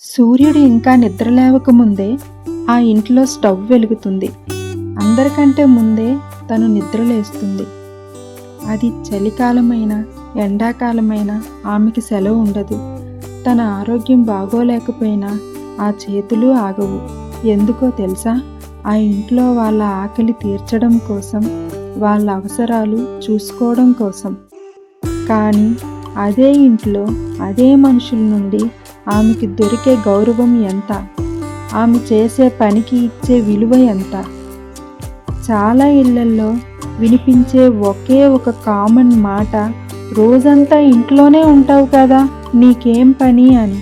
సూర్యుడు ఇంకా నిద్రలేవకముందే ఆ ఇంట్లో స్టవ్ వెలుగుతుంది. అందరికంటే ముందే తను నిద్రలేస్తుంది. అది చలికాలమైనా ఎండాకాలమైనా ఆమెకి సెలవు ఉండదు. తన ఆరోగ్యం బాగోలేకపోయినా ఆ చేతులు ఆగవు. ఎందుకో తెలుసా? ఆ ఇంట్లో వాళ్ళ ఆకలి తీర్చడం కోసం, వాళ్ళ అవసరాలు చూసుకోవడం కోసం. కానీ అదే ఇంట్లో అదే మనుషుల నుండి ఆమెకి దొరికే గౌరవం ఎంత, ఆమె చేసే పనికి ఇచ్చే విలువ ఎంత. చాలా ఇళ్లల్లో వినిపించే ఒకే ఒక కామన్ మాట, రోజంతా ఇంట్లోనే ఉంటావు కదా, నీకేం పని అని.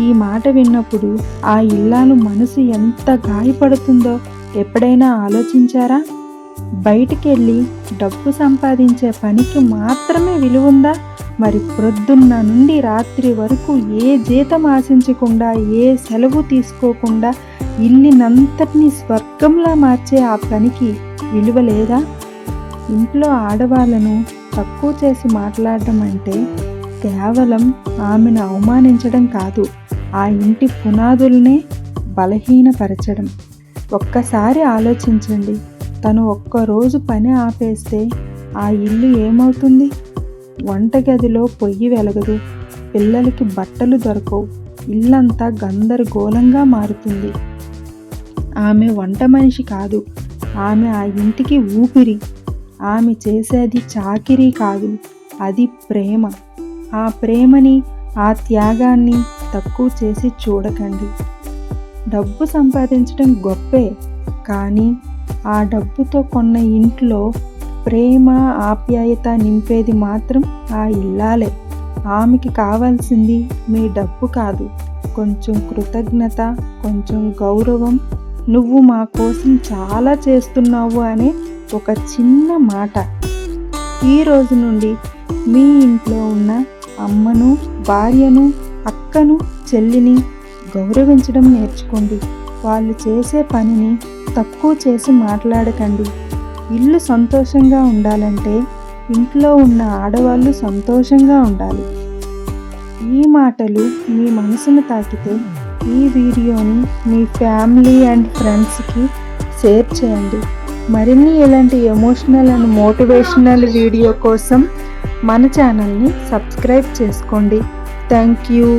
ఈ మాట విన్నప్పుడు ఆ ఇల్లాలు మనసు ఎంత గాయపడుతుందో ఎప్పుడైనా ఆలోచించారా? బయటికెళ్ళి డబ్బు సంపాదించే పనికి మాత్రమే విలువుందా? మరి ప్రొద్దున్న నుండి రాత్రి వరకు ఏ జీతం ఆశించకుండా, ఏ సెలవు తీసుకోకుండా ఇల్లినంతటినీ స్వర్గంలా మార్చే ఆ పనికి విలువ లేదా? ఇంట్లో ఆడవాళ్ళను తక్కువ చేసి మాట్లాడడం అంటే కేవలం ఆమెను అవమానించడం కాదు, ఆ ఇంటి పునాదులనే బలహీనపరచడం. ఒక్కసారి ఆలోచించండి, తను ఒక్కరోజు పని ఆపేస్తే ఆ ఇల్లు ఏమవుతుంది? వంటగదిలో పొయ్యి వెలగదు, పిల్లలకి బట్టలు దొరకవు, ఇల్లంతా గందరగోళంగా మారుతుంది. ఆమె వంట మనిషి కాదు, ఆమె ఆ ఇంటికి ఊపిరి. ఆమె చేసేది చాకిరీ కాదు, అది ప్రేమ. ఆ ప్రేమని, ఆ త్యాగాన్ని తక్కువ చేసి చూడకండి. డబ్బు సంపాదించడం గొప్పే, కానీ ఆ డబ్బుతో కొన్న ఇంట్లో ప్రేమ ఆప్యాయత నింపేది మాత్రం ఆ ఇల్లాలే. ఆమెకి కావాల్సింది మీ డబ్బు కాదు, కొంచెం కృతజ్ఞత, కొంచెం గౌరవం, నువ్వు మా కోసం చాలా చేస్తున్నావు అనే ఒక చిన్న మాట. ఈ రోజు నుండి మీ ఇంట్లో ఉన్న అమ్మను, భార్యను, అక్కను, చెల్లిని గౌరవించడం నేర్చుకోండి. వాళ్ళు చేసే పనిని తక్కువ చేసి మాట్లాడకండి. ఇల్లు సంతోషంగా ఉండాలంటే ఇంట్లో ఉన్న ఆడవాళ్ళు సంతోషంగా ఉండాలి. ఈ మాటలు మీ మనసును తాకితే ఈ వీడియోని మీ ఫ్యామిలీ అండ్ ఫ్రెండ్స్కి షేర్ చేయండి. మరిన్ని ఇలాంటి ఎమోషనల్ అండ్ మోటివేషనల్ వీడియో కోసం మన ఛానల్ని సబ్స్క్రైబ్ చేసుకోండి. Thank you.